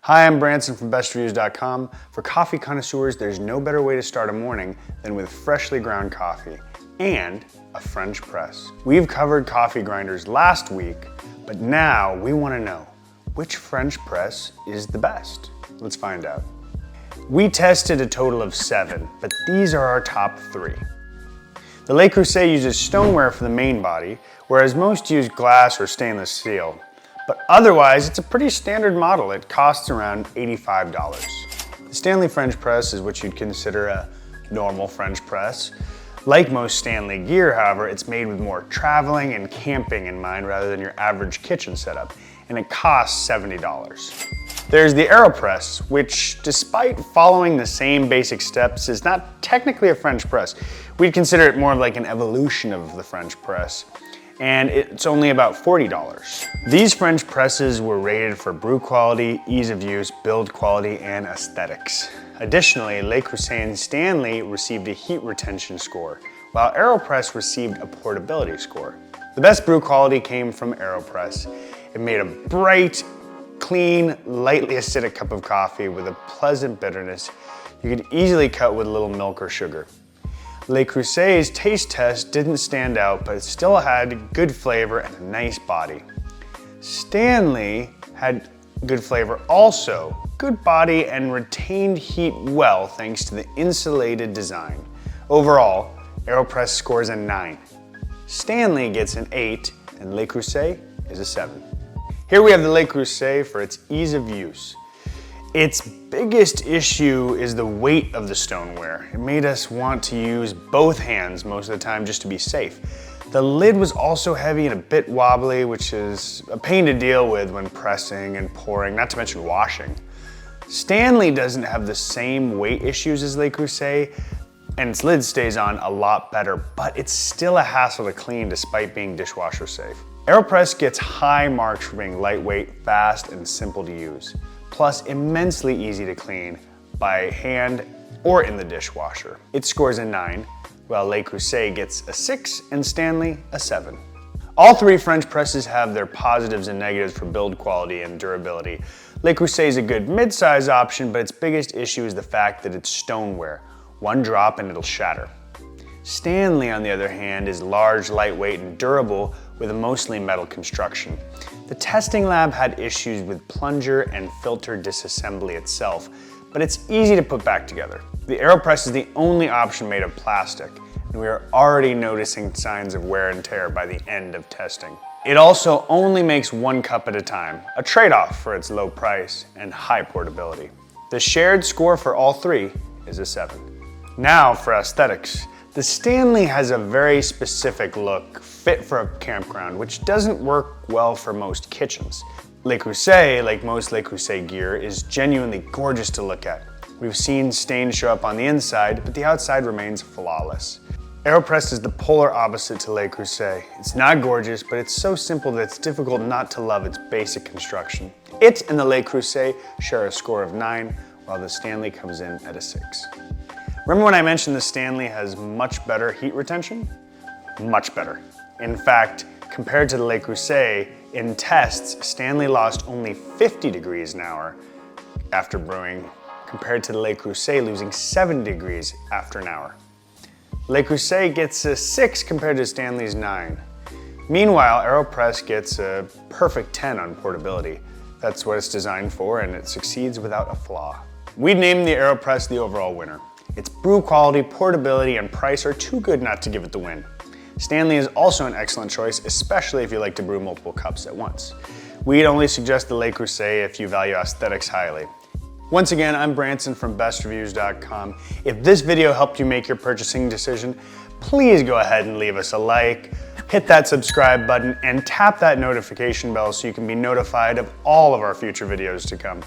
Hi, I'm Branson from bestreviews.com. For coffee connoisseurs, there's no better way to start a morning than with freshly ground coffee and a French press. We've covered coffee grinders last week, but now we want to know which French press is the best. Let's find out. We tested a total of 7, but these are our top 3. The Le Creuset uses stoneware for the main body, whereas most use glass or stainless steel. But otherwise, it's a pretty standard model. It costs around $85. The Stanley French press is what you'd consider a normal French press. Like most Stanley gear, however, it's made with more traveling and camping in mind rather than your average kitchen setup, and it costs $70. There's the AeroPress, which, despite following the same basic steps, is not technically a French press. We'd consider it more like an evolution of the French press, and it's only about $40. These French presses were rated for brew quality, ease of use, build quality, and aesthetics. Additionally, Le Creuset and Stanley received a heat retention score, while AeroPress received a portability score. The best brew quality came from AeroPress. It made a bright, clean, lightly acidic cup of coffee with a pleasant bitterness you could easily cut with a little milk or sugar. Le Creuset's taste test didn't stand out, but it still had good flavor and a nice body. Stanley had good flavor also, good body, and retained heat well thanks to the insulated design. Overall, AeroPress scores a 9. Stanley gets an 8, and Le Creuset is a 7. Here we have the Le Creuset for its ease of use. Its biggest issue is the weight of the stoneware. It made us want to use both hands most of the time just to be safe. The lid was also heavy and a bit wobbly, which is a pain to deal with when pressing and pouring, not to mention washing. Stanley doesn't have the same weight issues as Le Creuset, and its lid stays on a lot better, but it's still a hassle to clean despite being dishwasher safe. AeroPress gets high marks for being lightweight, fast, and simple to use, plus immensely easy to clean by hand or in the dishwasher. It scores a 9, while Le Creuset gets a 6 and Stanley a 7. All 3 French presses have their positives and negatives for build quality and durability. Le Creuset is a good mid-size option, but its biggest issue is the fact that it's stoneware. One drop and it'll shatter. Stanley, on the other hand, is large, lightweight, and durable with a mostly metal construction. The testing lab had issues with plunger and filter disassembly itself, but it's easy to put back together. The AeroPress is the only option made of plastic, and we are already noticing signs of wear and tear by the end of testing. It also only makes 1 cup at a time, a trade-off for its low price and high portability. The shared score for all 3 is a 7. Now for aesthetics. The Stanley has a very specific look, fit for a campground, which doesn't work well for most kitchens. Le Creuset, like most Le Creuset gear, is genuinely gorgeous to look at. We've seen stains show up on the inside, but the outside remains flawless. AeroPress is the polar opposite to Le Creuset. It's not gorgeous, but it's so simple that it's difficult not to love its basic construction. It and the Le Creuset share a score of 9, while the Stanley comes in at a 6. Remember when I mentioned the Stanley has much better heat retention? Much better. In fact, compared to the Le Creuset, in tests, Stanley lost only 50 degrees an hour after brewing, compared to the Le Creuset losing 7 degrees after an hour. Le Creuset gets a 6 compared to Stanley's 9. Meanwhile, AeroPress gets a perfect 10 on portability. That's what it's designed for, and it succeeds without a flaw. We'd name the AeroPress the overall winner. Its brew quality, portability, and price are too good not to give it the win. Stanley is also an excellent choice, especially if you like to brew multiple cups at once. We'd only suggest the Le Creuset if you value aesthetics highly. Once again, I'm Branson from bestreviews.com. If this video helped you make your purchasing decision, please go ahead and leave us a like, hit that subscribe button, and tap that notification bell so you can be notified of all of our future videos to come.